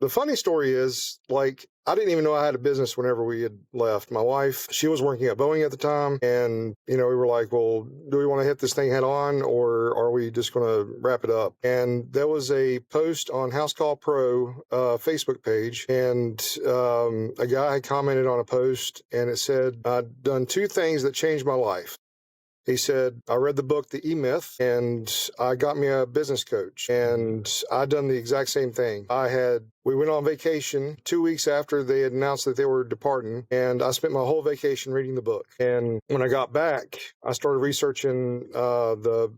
the funny story is, like, I didn't even know I had a business whenever we had left. My wife, she was working at Boeing at the time. And, we were like, well, do we want to hit this thing head on, or are we just going to wrap it up? And there was a post on Housecall Pro Facebook page, and a guy had commented on a post, and it said, I'd done 2 things that changed my life. He said, I read the book, The E-Myth, and I got me a business coach. And I'd done the exact same thing. We went on vacation 2 weeks after they had announced that they were departing, and I spent my whole vacation reading the book. And when I got back, I started researching the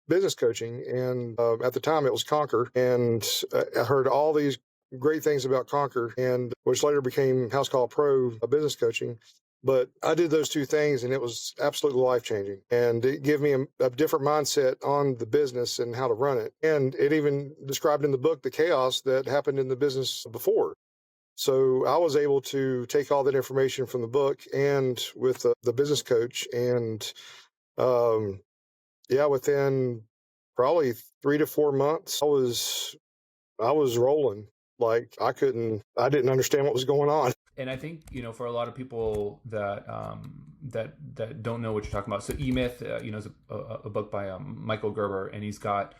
business coaching. And at the time, it was Conquer. And I heard all these great things about Conquer, and which later became Housecall Pro business coaching. But I did those 2 things, and it was absolutely life-changing. And it gave me a different mindset on the business and how to run it. And it even described in the book the chaos that happened in the business before. So I was able to take all that information from the book and with the business coach. And within probably 3 to 4 months, I was rolling. Like, I didn't understand what was going on. And I think, for a lot of people that that don't know what you're talking about. So E-Myth, is a book by Michael Gerber, and he's got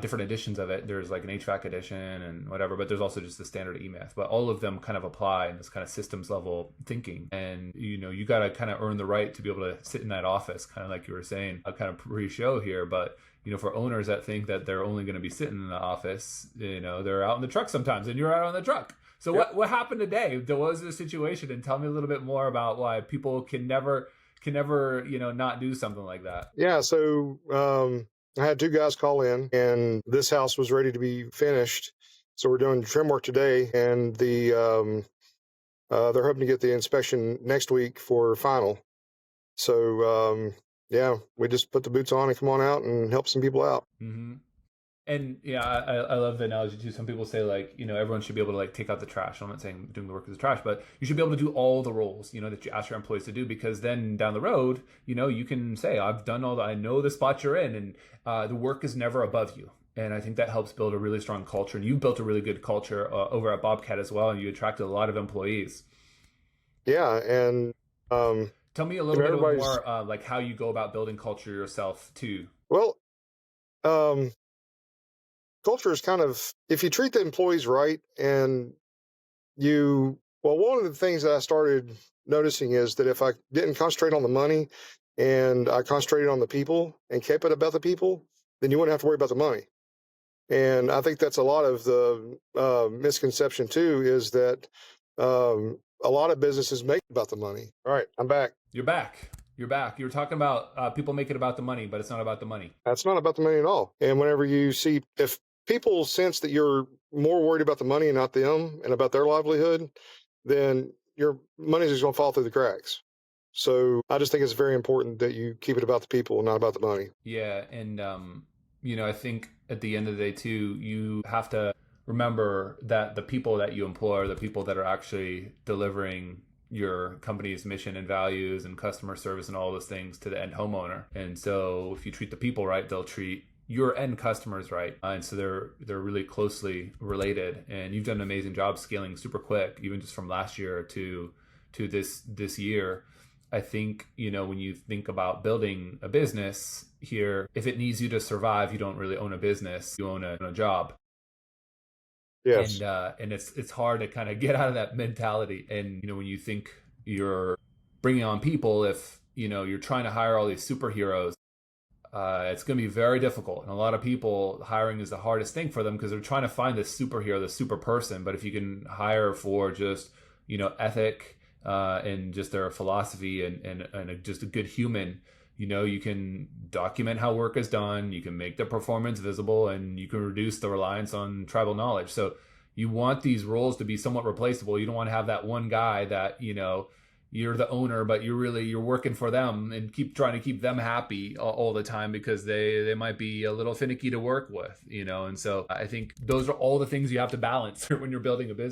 different editions of it. There's like an HVAC edition and whatever, but there's also just the standard E-Myth. But all of them kind of apply in this kind of systems level thinking. And, you got to kind of earn the right to be able to sit in that office, kind of like you were saying, kind of pre-show here. But for owners that think that they're only going to be sitting in the office, they're out in the truck sometimes, and you're out on the truck. So yep. What happened today? There was a situation, and tell me a little bit more about why people can never, not do something like that. Yeah. So I had 2 guys call in, and this house was ready to be finished. So we're doing trim work today, and they're hoping to get the inspection next week for final. So we just put the boots on and come on out and help some people out. Mm-hmm. And I love the analogy too. Some people say, like, everyone should be able to, like, take out the trash. I'm not saying doing the work is trash, but you should be able to do all the roles, that you ask your employees to do, because then down the road, you can say, I've done all that. I know the spot you're in, and the work is never above you. And I think that helps build a really strong culture. And you've built a really good culture over at Bobcat as well, and you attracted a lot of employees. Yeah, and tell me a little bit more, like, how you go about building culture yourself too. Well, culture is kind of, if you treat the employees right, and one of the things that I started noticing is that if I didn't concentrate on the money and I concentrated on the people and kept it about the people, then you wouldn't have to worry about the money. And I think that's a lot of the misconception too, is that a lot of businesses make it about the money. All right, I'm back. You're back. You were talking about people make it about the money, but it's not about the money. That's not about the money at all. And whenever you see, if people sense that you're more worried about the money and not them and about their livelihood, then your money is just going to fall through the cracks. So I just think it's very important that you keep it about the people and not about the money. Yeah. And, I think at the end of the day too, you have to remember that the people that you employ are the people that are actually delivering your company's mission and values and customer service and all those things to the end homeowner. And so if you treat the people right, they'll treat your end customers right. And so they're really closely related. And you've done an amazing job scaling super quick, even just from last year to this year. I think, when you think about building a business here, if it needs you to survive, you don't really own a business, you own a job. Yes. And it's hard to kind of get out of that mentality. And, when you think you're bringing on people, if, you're trying to hire all these superheroes, it's going to be very difficult. And a lot of people, hiring is the hardest thing for them because they're trying to find the superhero, the super person. But if you can hire for just, ethic and just their philosophy and just a good human, you can document how work is done, you can make the performance visible, and you can reduce the reliance on tribal knowledge. So you want these roles to be somewhat replaceable. You don't want to have that one guy that, you're the owner, but you're working for them and keep trying to keep them happy all the time because they might be a little finicky to work with, And so I think those are all the things you have to balance when you're building a business.